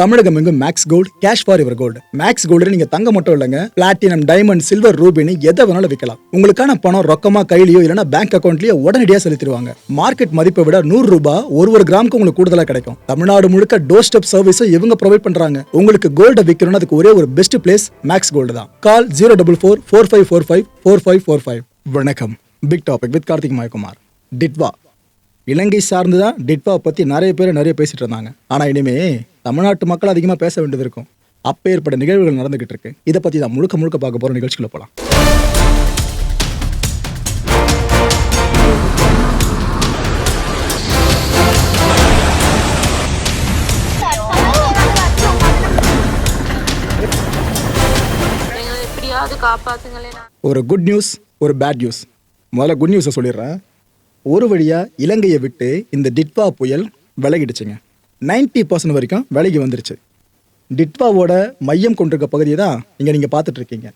தமிழகம் எங்கும் Max gold cash for your gold. Max gold நீங்க தங்க மட்டும் இல்லைங்க, பிளாட்டினம், டைமண்ட், சில்வர், ரூபினி எதை வேணாலும் விற்கலாம். உங்களுக்கான பணம் ரொக்கமா கையிலயோ இல்லைன்னா பேங்க் அக்கௌண்ட்லயோ உடனடியாக செலுத்திடுவாங்க. மார்க்கெட் மதிப்பை விட 100 ரூபாய் ஒரு கிராமுக்கு உங்களுக்கு கூடுதலாக கிடைக்கும். தமிழ்நாடு முழுக்க டோர் ஸ்டெப் சர்வீஸும் இவங்க ப்ரொவைட் பண்றாங்க. உங்களுக்கு கோல்ட விற்கணும்னு அதுக்கு ஒரே ஒரு பெஸ்ட் பிளேஸ் மேக்ஸ் கோல்டு தான். கால் 04445454545. வணக்கம். Big topic with Karthik Mayakumar. Ditwah Ilangai சார்ந்து தான் டிட்வா பற்றி நிறைய பேர் பேசிட்டு இருந்தாங்க. ஆனால் இனிமே தமிழ்நாட்டு மக்கள் அதிகமாக பேச வேண்டியது இருக்கும். அப்போ ஏற்பட்ட நிகழ்வுகள் நடந்துகிட்டு இருக்கு. இதை பற்றி தான் முழுக்க பார்க்க போகிற நிகழ்ச்சிக்குள்ள போகலாம். ஒரு குட் நியூஸ், ஒரு பேட் நியூஸ். முதல்ல குட் நியூஸை சொல்லிடுறேன். ஒரு வழியாக இலங்கையை விட்டு இந்த டிட்வா புயல் விலகிடுச்சுங்க. 90% வரைக்கும் விலகி வந்துருச்சு. டிட்வாவோட மையம் கொண்டிருக்க பகுதியை தான் இங்கே நீங்கள் பார்த்துட்டு இருக்கீங்க.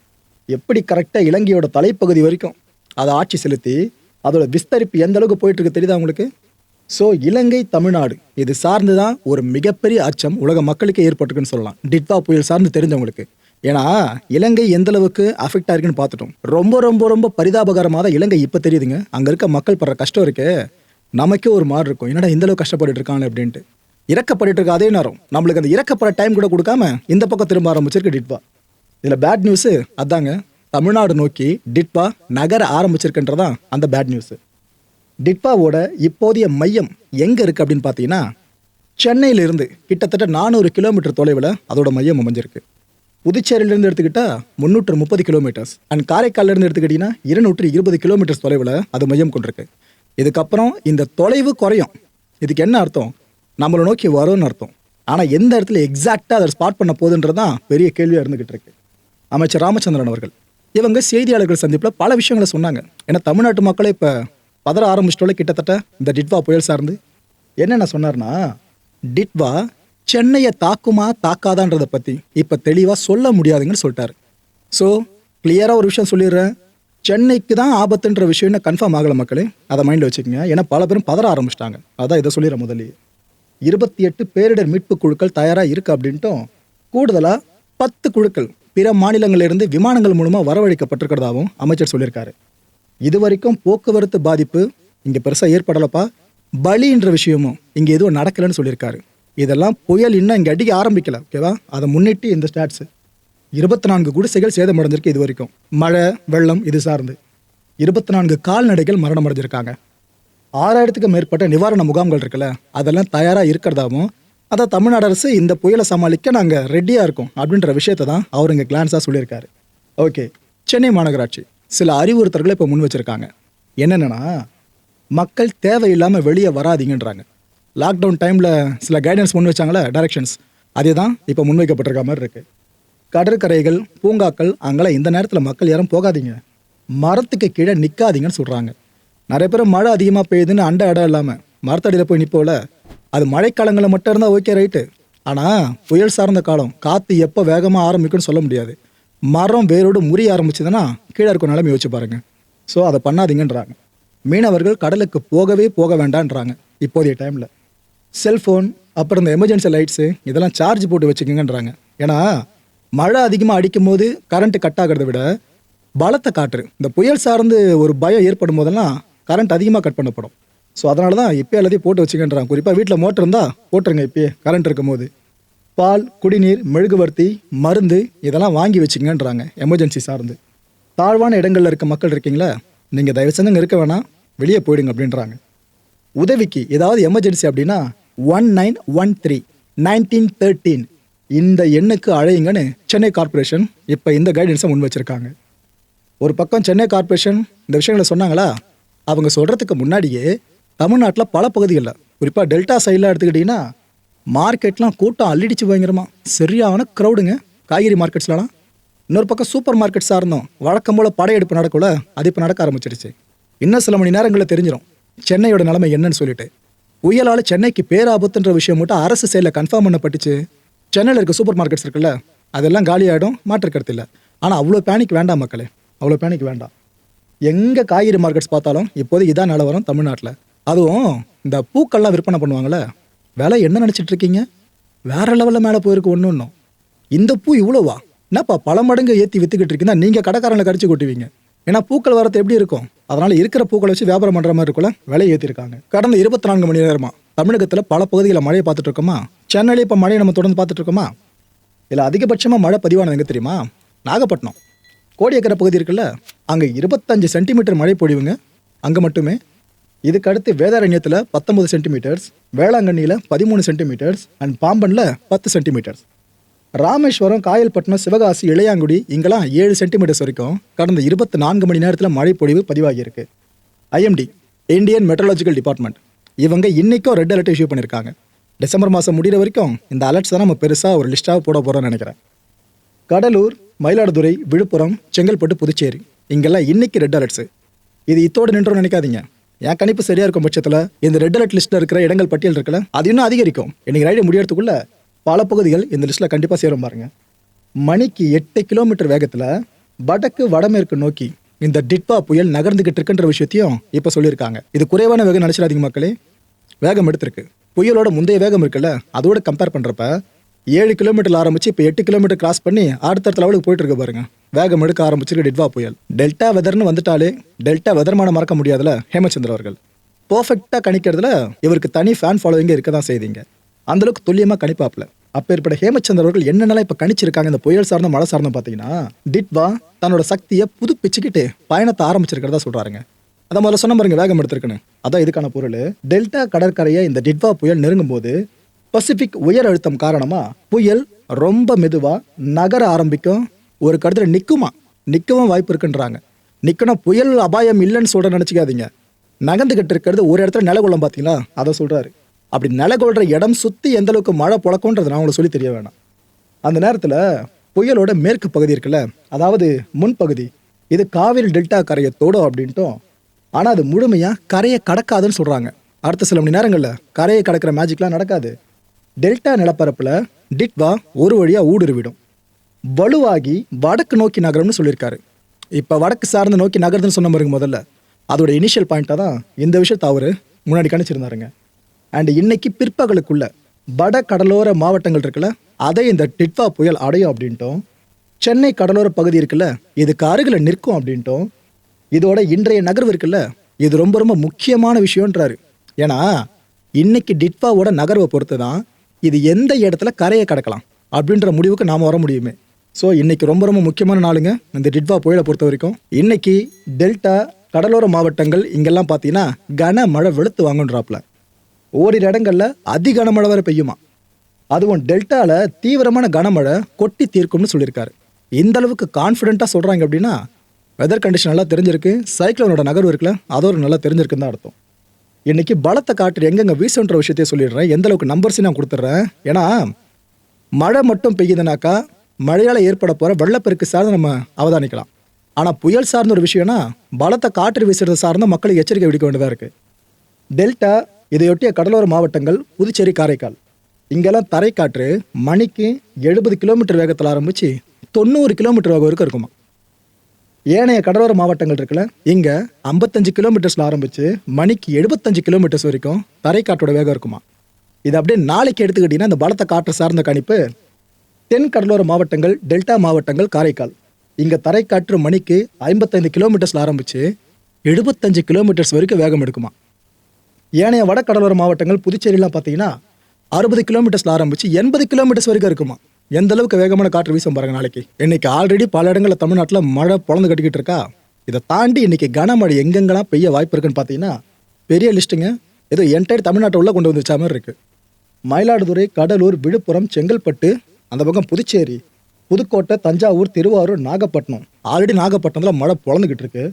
எப்படி கரெக்டாக இலங்கையோட தலைப்பகுதி வரைக்கும் அதை ஆட்சி செலுத்தி அதோட விஸ்தரிப்பு எந்த அளவுக்கு போயிட்டு இருக்கு தெரியுதா உங்களுக்கு? ஸோ இலங்கை, தமிழ்நாடு இது சார்ந்து தான் ஒரு மிகப்பெரிய அச்சம் உலக மக்களுக்கு ஏற்பட்டுருக்குன்னு சொல்லலாம். டிட்வா புயல் சார்ந்து தெரிஞ்சவங்களுக்கு. ஏன்னா இலங்கை எந்த அளவுக்கு அஃபெக்ட் ஆயிருக்குன்னு பார்த்துட்டோம். ரொம்ப பரிதாபகரமாக தான் இலங்கை இப்போ தெரியுதுங்க. அங்கே இருக்க மக்கள் படுற கஷ்டம் இருக்கு, நமக்கே ஒரு மாதிரி இருக்கும். என்னடா இந்த அளவுக்கு கஷ்டப்பட்டு இருக்காங்க அப்படின்ட்டு. இறக்கப்பட்டு இருக்க அதே நேரம் நம்மளுக்கு அந்த இறக்கப்படுற டைம் கூட கொடுக்காம இந்த பக்கம் திரும்ப ஆரம்பிச்சிருக்கு டிட்வா. இதில் பேட் நியூஸு அதாங்க, தமிழ்நாடு நோக்கி டிட்வா நகர ஆரம்பிச்சிருக்குன்றதான் அந்த பேட் நியூஸு. டிட்வாவோட இப்போதைய மையம் எங்கே இருக்குது அப்படின்னு பார்த்தீங்கன்னா, சென்னையிலிருந்து கிட்டத்தட்ட 400 கிலோமீட்டர் தொலைவில் அதோட மையம் அமைஞ்சிருக்கு. புதுச்சேரியிலேருந்து எடுத்துக்கிட்டால் 330 கிலோமீட்டர்ஸ் அண்ட் காரைக்காலிலேருந்து எடுத்துக்கிட்டிங்கன்னா 220 கிலோமீட்டர்ஸ் தொலைவில் அது மையம் கொண்டிருக்கு. இதுக்கப்புறம் இந்த தொலைவு குறையும். இதுக்கு என்ன அர்த்தம்? நம்மளை நோக்கி வரும்னு அர்த்தம். ஆனால் எந்த இடத்துல எக்ஸாக்டாக அதை ஸ்பாட் பண்ண போகுதுன்றதான் பெரிய கேள்வியாக இருந்துகிட்டு இருக்கு. அமைச்சர் ராமச்சந்திரன் அவர்கள் இவங்க செய்தியாளர்கள் சந்திப்பில் பல விஷயங்களை சொன்னாங்க. ஏன்னா தமிழ்நாட்டு மக்களை இப்போ பதற ஆரம்பிச்சிட்டோல கிட்டத்தட்ட இந்த டிட்வா புயல் சார்ந்து. என்னென்ன சொன்னார்னா, டிட்வா சென்னையை தாக்குமா தாக்காதான்றதை பற்றி இப்போ தெளிவாக சொல்ல முடியாதுங்கன்னு சொல்லிட்டாரு. ஸோ கிளியராக ஒரு விஷயம் சொல்லிடுறேன், சென்னைக்கு தான் ஆபத்துன்ற விஷயம் இன்னும் கன்ஃபார்ம் ஆகலை மக்களே. அதை மைண்டில் வச்சுக்கோங்க. ஏன்னா பல பேரும் பதற ஆரம்பிச்சிட்டாங்க. அதான் இதை சொல்லிடுறேன். முதல்லையே 28 பேரிடர் மீட்பு குழுக்கள் தயாராக இருக்குது அப்படின்ட்டும், கூடுதலாக 10 குழுக்கள் பிற மாநிலங்களிலிருந்து விமானங்கள் மூலமாக வரவழைக்கப்பட்டிருக்கிறதாகவும் அமைச்சர் சொல்லியிருக்காரு. இது வரைக்கும் போக்குவரத்து பாதிப்பு இங்கே பெருசாக ஏற்படலப்பா, பலின்ற விஷயமும் இங்கே எதுவும் நடக்கலைன்னு சொல்லியிருக்காரு. இதெல்லாம் புயல் இன்னும் இங்கே அடிக்க ஆரம்பிக்கல, ஓகேவா? அதை முன்னிட்டு இந்த ஸ்டாட்ஸு 24 குடிசைகள் சேதமடைஞ்சிருக்கு இது வரைக்கும். மழை வெள்ளம் இது சார்ந்து 24 கால்நடைகள் மரணம் அடைஞ்சிருக்காங்க. 6000க்கு மேற்பட்ட நிவாரண முகாம்கள் இருக்குல்ல, அதெல்லாம் தயாராக இருக்கிறதாவும், அதான் தமிழ்நாடு அரசு இந்த புயலை சமாளிக்க நாங்கள் ரெடியாக இருக்கோம் அப்படின்ற விஷயத்தை தான் அவர் இங்கே கிளான்ஸாக சொல்லியிருக்காரு. ஓகே, சென்னை மாநகராட்சி சில அறிவுறுத்தல்களை இப்போ முன் வச்சுருக்காங்க. என்னென்னா, மக்கள் தேவையில்லாமல் வெளியே வராதிங்கன்றாங்க. லாக்டவுன் டைமில் சில கைடன்ஸ் முன் வச்சாங்களே, டைரக்ஷன்ஸ், அதே தான் இப்போ முன்வைக்கப்பட்டிருக்க மாதிரி இருக்குது. கடற்கரைகள், பூங்காக்கள் அங்கெல்லாம் இந்த நேரத்தில் மக்கள் யாரும் போகாதீங்க, மரத்துக்கு கீழே நிற்காதீங்கன்னு சொல்கிறாங்க. நிறைய பேர் மழை அதிகமாக பெய்யுதுன்னு அண்ட இடம் இல்லாமல் மரத்தடியில் போய் நிற்போல, அது மழைக்காலங்களில் மட்டும் இருந்தால் ஓகே ரைட்டு. ஆனால் புயல் சார்ந்த காலம், காற்று எப்போ வேகமாக ஆரம்பிக்குன்னு சொல்ல முடியாது. மரம் வேரோடு முறிய ஆரம்பிச்சதுன்னா கீழே இருக்கும் நிலைமை யோசிச்சு பாருங்கள். ஸோ அதை பண்ணாதீங்கன்றாங்க. மீனவர்கள் கடலுக்கு போக வேண்டான்றாங்க. இப்போதைய டைமில் செல்ஃபோன், அப்புறம் இந்த எமர்ஜென்சி லைட்ஸு இதெல்லாம் சார்ஜ் போட்டு வச்சுக்கோங்கன்றாங்க. ஏன்னா மழை அதிகமாக அடிக்கும் போது கரண்ட்டு கட் ஆகிறத விட பலத்த காற்று, இந்த புயல் சார்ந்து ஒரு பயம் ஏற்படும் போதெல்லாம் கரண்ட் அதிகமாக கட் பண்ணப்படும். ஸோ அதனால தான் இப்போ எல்லாத்தையும் போட்டு வச்சுக்கன்றாங்க. குறிப்பாக வீட்டில் மோட்டர் இருந்தால் போட்டுருங்க. இப்போயே கரண்ட் இருக்கும் போது பால், குடிநீர், மெழுகுவர்த்தி, மருந்து இதெல்லாம் வாங்கி வச்சுக்கங்கன்றாங்க எமர்ஜென்சி சார்ந்து. தாழ்வான இடங்களில் இருக்க மக்கள் இருக்கீங்களா, நீங்கள் தயவு செஞ்சுங்க இருக்க வேணாம், வெளியே போயிடுங்க அப்படின்றாங்க. உதவிக்கு ஏதாவது எமர்ஜென்சி அப்படின்னா 1913 இந்த எண்ணுக்கு அழையுங்கன்னு சென்னை கார்பரேஷன் இப்போ இந்த கைடன்ஸை முன் வச்சுருக்காங்க. ஒரு பக்கம் சென்னை கார்பரேஷன் இந்த விஷயங்களை சொன்னாங்களா, அவங்க சொல்கிறதுக்கு முன்னாடியே தமிழ்நாட்டில் பல பகுதிகளில், குறிப்பாக டெல்டா சைடில் எடுத்துக்கிட்டிங்கன்னா மார்க்கெட்லாம் கூட்டம் அள்ளிடிச்சு பயங்கரமா, சரியான க்ரௌடுங்க காய்கறி மார்க்கெட்ஸ்லாம். இன்னொரு பக்கம் சூப்பர் மார்க்கெட் சார்ந்தோம் வழக்கம் போல் படையெடுப்பு நடக்கல, அது இப்போ நடக்க ஆரம்பிச்சிருச்சு. இன்னும் சில மணி நேரங்களில் தெரிஞ்சிடும் சென்னையோட நிலைமை என்னன்னு சொல்லிட்டு. புயலால் சென்னைக்கு பேராபத்துன்ற விஷயம் மட்டும் அரசு சைடில் கன்ஃபார்ம் பண்ணப்பட்டுச்சு. சென்னையில் இருக்க சூப்பர் மார்க்கெட்ஸ் இருக்குல்ல, அதெல்லாம் காலியாகிடும், மாற்றுக்கிறது இல்லை. ஆனால் அவ்வளோ பேனிக் வேண்டாம் மக்களே, அவ்வளோ பேனிக் வேண்டாம். எங்கே காய்கறி மார்க்கெட்ஸ் பார்த்தாலும் இப்போது இதான் நிலவரம் தமிழ்நாட்டில். அதுவும் இந்த பூக்கள்லாம் விற்பனை பண்ணுவாங்கள்ல, விலை என்ன நினச்சிட்டு இருக்கீங்க? வேற லெவலில் மேலே போயிருக்கு ஒன்று ஒன்றும். இந்த பூ இவ்வளோவா? என்னப்பா பல மடங்கு ஏற்றி வித்துக்கிட்டு இருக்குன்னா நீங்கள் கடைக்காரங்களை கடிச்சு கொட்டுவீங்க. ஏன்னா பூக்கள் வரது எப்படி இருக்கும், அதனால இருக்கிற பூக்களை வச்சு வியாபாரம் பண்ணுற மாதிரி இருக்குள்ள விலையை ஏற்றிருக்காங்க. கடந்த 24 மணி நேரமா தமிழகத்தில் பல பகுதிகளில் மழையை பார்த்துட்டு இருக்கோமா, சென்னையில இப்போ மழையை நம்ம தொடர்ந்து பார்த்துட்டு இருக்கோமா. இதில் அதிகபட்சமாக மழை பதிவானது எங்கே தெரியுமா? நாகப்பட்டினம் கோடியக்கரை பகுதி இருக்குல்ல, அங்கே 25 சென்டிமீட்டர் மழை பொழிவுங்க அங்கே மட்டுமே. இதுக்கு அடுத்து வேதாரண்யத்தில் 19 சென்டிமீட்டர்ஸ், வேளாங்கண்ணியில் 13 சென்டிமீட்டர்ஸ் அண்ட் பாம்பனில் 10 சென்டிமீட்டர்ஸ். ராமேஸ்வரம், காயல்பட்டினம், சிவகாசி, இளையாங்குடி இங்கெல்லாம் 7 சென்டிமீட்டர்ஸ் வரைக்கும் கடந்த 24 மணி நேரத்தில் மழை பொழிவு பதிவாகியிருக்கு. ஐஎம்டி இந்தியன் மெட்ரலாஜிக்கல் டிபார்ட்மெண்ட் இவங்க இன்னைக்கும் ரெட் அலர்ட் இஷ்யூ பண்ணியிருக்காங்க. டிசம்பர் மாதம் முடிகிற வரைக்கும் இந்த அலர்ட்ஸ் தான் நம்ம பெருசாக ஒரு லிஸ்ட்டாக போட போகிறோம்னு நினைக்கிறேன். கடலூர், மயிலாடுதுறை, விழுப்புரம், செங்கல்பட்டு, புதுச்சேரி இங்கெல்லாம் இன்னைக்கு ரெட் அலர்ட்ஸு. இது இத்தோடு நின்றோன்னு நினைக்காதீங்க. என் கணிப்பு சரியாக இருக்கும் பட்சத்தில் இந்த ரெட் அலர்ட் லிஸ்ட்டில் இருக்கிற இடங்கள் பட்டியல் இருக்குல்ல, அது இன்னும் அதிகரிக்கும். இன்னைக்கு ரைடு முடியறதுக்குள்ள பல பகுதிகள் இந்த லிஸ்ட்டில் கண்டிப்பாக சேரும் பாருங்க. மணிக்கு 8 கிலோமீட்டர் வேகத்தில் வடக்கு வடமேற்கு நோக்கி இந்த டிட்வா புயல் நகர்ந்துகிட்டு இருக்குன்ற விஷயத்தையும் இப்போ சொல்லியிருக்காங்க. இது குறைவான வேகம் நினைச்சிடாதீங்க மக்களே, வேகம் எடுத்திருக்கு. புயலோட முந்தைய வேகம் இருக்குல்ல, அதோட கம்பேர் பண்ணுறப்ப 7 கிலோமீட்டர் ஆரம்பிச்சு இப்போ 8 கிலோமீட்டர் கிராஸ் பண்ணி அடுத்தடுத்த லெவலுக்கு போயிட்டு இருக்கு பாருங்க. வேகம் எடுக்க ஆரம்பிச்சிருக்கு டிட்வா புயல். டெல்டா வெதர்னு வந்துட்டாலே டெல்டா வெதர்மான மறக்க முடியாதுல ஹேமச்சந்திர அவர்கள். பர்ஃபெக்டாக கணிக்கிறதுல இவருக்கு தனி ஃபேன் ஃபாலோவிங்க இருக்க தான் செய்தீங்க. அந்தளவுக்கு துல்லியமாக கணிப்பாப்ல. அப்பேற்பட்ட ஹேமச்சந்திர அவர்கள் என்னென்னலாம் இப்போ கணிச்சிருக்காங்க இந்த புயல் சார்ந்த மழை சார்ந்த பார்த்தீங்கன்னா, டிட்வா தன்னோட சக்தியை புதுப்பிச்சுக்கிட்டு பயணத்தை ஆரம்பிச்சிருக்கிறதா சொல்கிறாருங்க. அதை முதல்ல சொன்ன பாருங்க, வேகம் எடுத்திருக்குன்னு. அதான் இதுக்கான பொருள். டெல்டா கடற்கரையை இந்த டிட்வா புயல் நெருங்கும் போது பசிபிக் உயர் அழுத்தம் காரணமா புயல் ரொம்ப மெதுவா நகர ஆரம்பிக்கும். ஒரு கட்டத்தில் நிற்கவும் வாய்ப்பு இருக்குன்றாங்க. நிற்கணும் புயல் அபாயம் இல்லைன்னு சொல்ற நினச்சிக்காதீங்க. நகர்ந்துகிட்டு இருக்கிறது ஒரு இடத்துல நிலகொள்ளும் பார்த்தீங்களா, அதை சொல்றாரு. அப்படி நிலகொள்ற இடம் சுற்றி எந்த அளவுக்கு மழை புழக்கம்ன்றது நான் உங்களுக்கு சொல்லி தெரிய வேணாம். அந்த நேரத்தில் புயலோட மேற்கு பகுதி இருக்குல்ல, அதாவது முன்பகுதி, இது காவிரி டெல்டா கரையை தோடும் அப்படின்ட்டும், ஆனால் அது முழுமையாக கரையை கடக்காதுன்னு சொல்கிறாங்க. அடுத்த சில மணி நேரங்களில் கரையை கடக்கிற மேஜிக்லாம் நடக்காது. டெல்டா நிலப்பரப்பில் டிட்வா ஒரு வழியாக ஊடுருவிடும், வலுவாகி வடக்கு நோக்கி நகரம்னு சொல்லியிருக்காரு. இப்போ வடக்கு சார்ந்து நோக்கி நகருதுன்னு சொன்ன பாருங்க முதல்ல, அதோட இனிஷியல் பாயிண்ட்டாக தான் இந்த விஷயத்தை அவர் முன்னாடி கணிச்சிருந்தாருங்க. அண்ட் இன்னைக்கு பிற்பகலுக்குள்ள வட கடலோர மாவட்டங்கள் இருக்குல்ல, அதை இந்த டிட்வா புயல் அடையும் அப்படின்ட்டும், சென்னை கடலோர பகுதி இருக்குல்ல இதுக்கு அருகில் நிற்கும் அப்படின்ட்டும், இதோட இன்றைய நகர்வு இருக்குல்ல இது ரொம்ப ரொம்ப முக்கியமான விஷயம்ன்றாரு. ஏன்னா இன்னைக்கு டிட்வாவோட நகர்வை பொறுத்து தான் இது எந்த இடத்துல கரையை கடக்கலாம் அப்படின்ற முடிவுக்கு நாம் வர முடியுமே. ஸோ இன்னைக்கு ரொம்ப ரொம்ப முக்கியமான நாளுங்க இந்த டிட்வா புயலை பொறுத்த வரைக்கும். இன்னைக்கு டெல்டா கடலோர மாவட்டங்கள் இங்கெல்லாம் பார்த்தீங்கன்னா கனமழை வெளுத்து வாங்குன்றாப்புல. ஓரிரு இடங்கள்ல அதி கனமழை வரை பெய்யுமா. அதுவும் டெல்டாவில் தீவிரமான கனமழை கொட்டி தீர்க்கும்னு சொல்லியிருக்காரு. இந்த அளவுக்கு கான்ஃபிடென்ட்டாக சொல்கிறாங்க அப்படின்னா வெதர் கண்டிஷன் நல்லா தெரிஞ்சிருக்கு, சைக்ளோனோட நகர்வு இருக்குல்ல அதோட நல்லா தெரிஞ்சிருக்குன்னு தான் அர்த்தம். இன்னைக்கு பலத்த காற்று எங்கெங்க வீசுன்ற விஷயத்தையே சொல்லிடுறேன். எந்த அளவுக்கு நம்பர்ஸையும் நான் கொடுத்துட்றேன். ஏன்னா மழை மட்டும் பெய்யுதுனாக்கா மழையால் ஏற்பட போகிற வெள்ளப்பெருக்கு சார்ந்து நம்ம அவதானிக்கலாம். ஆனால் புயல் சார்ந்த ஒரு விஷயம்னா பலத்த காற்று வீசுறது சார்ந்த மக்களுக்கு எச்சரிக்கை விடுக்க வேண்டியதாக இருக்குது. டெல்டா, இதையொட்டிய கடலோர மாவட்டங்கள், புதுச்சேரி, காரைக்கால் இங்கெல்லாம் தரைக்காற்று மணிக்கு 70 கிலோமீட்டர் வேகத்தில் ஆரம்பித்து 90 கிலோமீட்டர் வேகம் வரைக்கும் இருக்குமா. ஏனைய கடலோர மாவட்டங்கள் இருக்குல்ல இங்கே 55 கிலோமீட்டர்ஸில் ஆரம்பித்து மணிக்கு 75 கிலோமீட்டர்ஸ் வரைக்கும் தரைக்காற்றோட வேகம் இருக்குமா. இது அப்படியே நாளைக்கு எடுத்துக்கிட்டிங்கன்னா இந்த பலத்த காற்று சார்ந்த கணிப்பு தென் கடலோர மாவட்டங்கள், டெல்டா மாவட்டங்கள், காரைக்கால் இங்கே தரைக்காற்று மணிக்கு 55 கிலோமீட்டர்ஸில் ஆரம்பித்து 75 கிலோமீட்டர்ஸ் வரைக்கும் வேகம் எடுக்குமா. ஏனைய வட கடலோர மாவட்டங்கள், புதுச்சேரிலாம் பார்த்தீங்கன்னா 60 கிலோமீட்டர்ஸில் ஆரம்பித்து 80 கிலோமீட்டர்ஸ் வரைக்கும் இருக்குமா. எந்த அளவுக்கு வேகமான காற்று வீசும் பாருங்க நாளைக்கு. இன்னைக்கு ஆல்ரெடி பல இடங்களில் தமிழ்நாட்டில் மழை பொழந்து கட்டிக்கிட்டு இருக்கா. இதை தாண்டி இன்னைக்கு கனமழை எங்கெங்கெல்லாம் பெய்ய வாய்ப்பு இருக்குன்னு பார்த்தீங்கன்னா பெரிய லிஸ்ட்டுங்க. ஏதோ என்டையர் தமிழ்நாட்டை உள்ள கொண்டு வந்துச்சா மாதிரி இருக்குது. மயிலாடுதுறை, கடலூர், விழுப்புரம், செங்கல்பட்டு, அந்த பக்கம் புதுச்சேரி, புதுக்கோட்டை, தஞ்சாவூர், திருவாரூர், நாகப்பட்டினம், ஆல்ரெடி நாகப்பட்டினத்தில் மழை பொழந்துக்கிட்டு இருக்கு.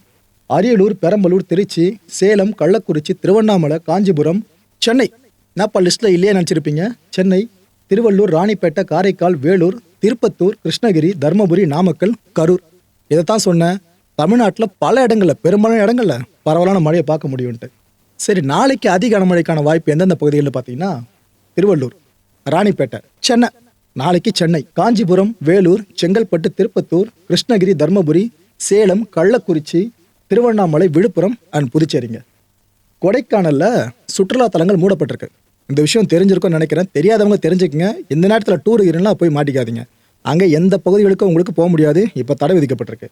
அரியலூர், பெரம்பலூர், திருச்சி, சேலம், கள்ளக்குறிச்சி, திருவண்ணாமலை, காஞ்சிபுரம், சென்னை என்னப்பா லிஸ்ட்டில் இல்லையே நினச்சிருப்பீங்க. சென்னை, திருவள்ளூர், ராணிப்பேட்டை, காரைக்கால், வேலூர், திருப்பத்தூர், கிருஷ்ணகிரி, தர்மபுரி, நாமக்கல், கரூர். இதைத்தான் சொன்னேன், தமிழ்நாட்டில் பல இடங்களில், பெரும்பாலான இடங்களில் பரவலான மழையை பார்க்க முடியும்ட்டு. சரி, நாளைக்கு அதிக கனமழைக்கான வாய்ப்பு எந்தெந்த பகுதிகளில் பார்த்தீங்கன்னா திருவள்ளூர், ராணிப்பேட்டை, சென்னை. நாளைக்கு சென்னை, காஞ்சிபுரம், வேலூர், செங்கல்பட்டு, திருப்பத்தூர், கிருஷ்ணகிரி, தர்மபுரி, சேலம், கள்ளக்குறிச்சி, திருவண்ணாமலை, விழுப்புரம் அண்ட் புதுச்சேரிங்க. கொடைக்கானலில் சுற்றுலா தலங்கள் மூடப்பட்டிருக்கு. இந்த விஷயம் தெரிஞ்சிருக்கும்னு நினைக்கிறேன். தெரியாதவங்க தெரிஞ்சுக்கங்க. இந்த நேரத்தில் டூர் இருந்தால் போய் மாட்டிக்காதீங்க. அங்கே எந்த பகுதிகளுக்கும் உங்களுக்கு போக முடியாது. இப்போ தடை விதிக்கப்பட்டிருக்கு.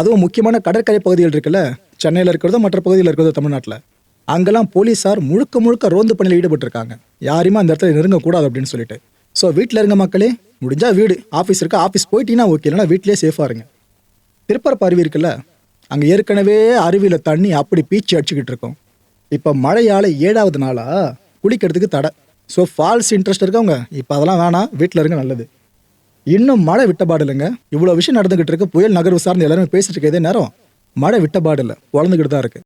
அதுவும் முக்கியமான கடற்கரை பகுதிகள் இருக்குல்ல, சென்னையில் இருக்கிறதோ மற்ற பகுதியில் இருக்கிறதோ தமிழ்நாட்டில், அங்கெல்லாம் போலீஸார் முழுக்க முழுக்க ரோந்து பணியில் ஈடுபட்டிருக்காங்க. யாரையுமே அந்த இடத்துல நெருங்கக்கூடாது அப்படின்னு சொல்லிட்டு. ஸோ வீட்டில் இருங்க மக்களே. முடிஞ்சால் வீடு, ஆஃபீஸ் இருக்கா ஆஃபீஸ் போயிட்டீங்கன்னா ஓகே, இல்லைனா வீட்டிலே சேஃபாக இருங்க. திருப்பரப்பு அருவி இருக்குல்ல, அங்கே ஏற்கனவே அருவியில் தண்ணி அப்படி பீச்சு அடிச்சுக்கிட்டு இருக்கோம். இப்போ மழையால் 7வது நாளாக குளிக்கிறதுக்கு தடை. ஸோ ஃபால்ஸ் இன்ட்ரெஸ்ட் இருக்கவங்க இப்போ அதெல்லாம் வேணாம், வீட்டில் இருங்க நல்லது. இன்னும் மழை விட்டபாடு இல்லைங்க. இவ்வளோ விஷயம் நடந்துகிட்டு இருக்கு. புயல் நகர்வு சார்ந்து எல்லாருமே பேசிட்டு இருக்க இதே நேரம் மழை விட்டபாடு இல்லை, குழந்துக்கிட்டு தான் இருக்கு.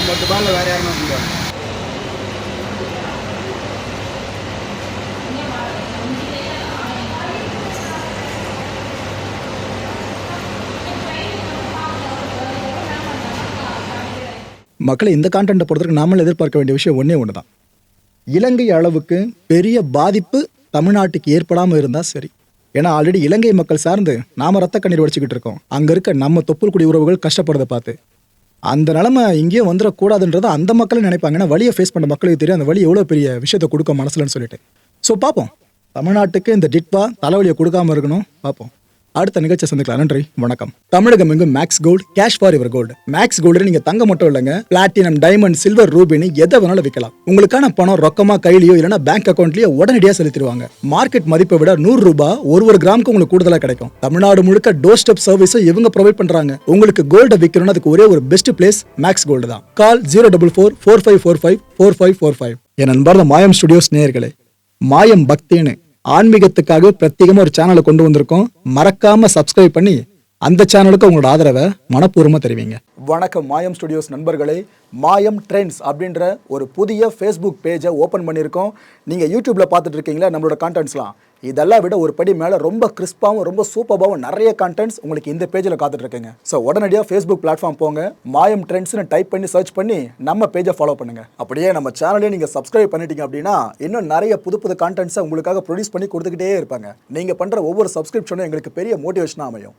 பத்து பால்ல வேற யாருமே முடியாது. மக்களை இந்த கான்டென்ட்டை பொறுத்தவரைக்கும் நாமல் எதிர்பார்க்க வேண்டிய விஷயம் ஒன்று தான். இலங்கை அளவுக்கு பெரிய பாதிப்பு தமிழ்நாட்டுக்கு ஏற்படாமல் இருந்தால் சரி. ஏன்னா ஆல்ரெடி இலங்கை மக்கள் சார்ந்து நாம் ரத்த கண்ணீர் வடிச்சுக்கிட்டு இருக்கோம். அங்கே இருக்க நம்ம தொப்புள் குடி உறவுகள் கஷ்டப்படுறதை பார்த்து அந்த நிலைமை இங்கேயும் வந்துடக்கூடாதுன்றதை அந்த மக்களும் நினைப்பாங்க. ஏன்னா வழியை ஃபேஸ் பண்ண மக்களுக்கு தெரியும் அந்த வழி எவ்வளோ பெரிய விஷயத்தை கொடுக்கும் மனசுலன்னு சொல்லிட்டு. ஸோ பார்ப்போம், தமிழ்நாட்டுக்கு இந்த டிட்பா தலைவலியை கொடுக்காமல் இருக்கணும் பார்ப்போம். அடுத்த நிகழ்ச்சி சந்திக்கலாம். நன்றி, வணக்கம். தமிழகம் எங்கும் Max gold, cash for your gold. Max gold நீங்க தங்க மட்டும் இல்லைங்க, பிளாட்டினம், டைமண்ட், சில்வர், ரூபினி எதை வேணாலும் விற்கலாம். உங்களுக்கான பணம் ரொக்கமா கையிலயோ இல்லைன்னா பேங்க் அக்கௌண்ட்லயோ உடனடியாக செலுத்திடுவாங்க. மார்க்கெட் மதிப்பை விட 100 ரூபாய் ஒரு கிராமுக்கு உங்களுக்கு கூடுதலா கிடைக்கும். தமிழ்நாடு முழுக்க டோர் ஸ்டெப் சர்வீஸ் இவங்க ப்ரொவைட் பண்றாங்க. உங்களுக்கு கோல்ட விற்கணும்னு அதுக்கு ஒரே ஒரு பெஸ்ட் பிளேஸ் மேக்ஸ் கோல்டு தான். கால் 04445454545. என் அன்பார்ந்த மாயம் ஸ்டுடியோஸ் நேயர்களே, மாயம் பக்தின்னு ஆன்மீகத்துக்காக பிரத்யேகமா ஒரு சேனலை கொண்டு வந்திருக்கோம். மறக்காம சப்ஸ்கிரைப் பண்ணி அந்த சேனலுக்கு உங்களோட ஆதரவை மனப்பூர்வமா தெரிவிங்க. வணக்கம் மாயம் ஸ்டுடியோஸ் நண்பர்களே. மாயம் ட்ரெண்ட்ஸ் அப்படின்ற ஒரு புதிய ஃபேஸ்புக் பேஜை ஓப்பன் பண்ணியிருக்கோம். நீங்கள் யூடியூப்பில் பார்த்துட்டு இருக்கீங்களா நம்மளோட கான்டென்ட்ஸ்லாம். இதெல்லாம் விட ஒரு படி மேலே ரொம்ப கிறிஸ்பாகவும் ரொம்ப சூப்பராகவும் நிறைய கான்டென்ட்ஸ் உங்களுக்கு இந்த பேஜில் காத்துட்ருக்குங்க. ஸோ உடனடியாக ஃபேஸ்புக் பிளாட்ஃபார்ம் போங்க, மாயம் ட்ரெண்ட்ஸ்னு டைப் பண்ணி சர்ச் பண்ணி நம்ம பேஜை ஃபாலோ பண்ணுங்கள். அப்படியே நம்ம சேனலையும் நீங்கள் சப்ஸ்கிரைப் பண்ணிட்டீங்க அப்படின்னா இன்னும் நிறைய புது கான்டென்ட்ஸை உங்களுக்காக ப்ரொடியூஸ் பண்ணி கொடுத்துக்கிட்டே இருப்பாங்க. நீங்கள் பண்ணுற ஒவ்வொரு சப்ஸ்கிரிப்ஷனும் எங்களுக்கு பெரிய மோட்டிவேஷனாக அமையும்.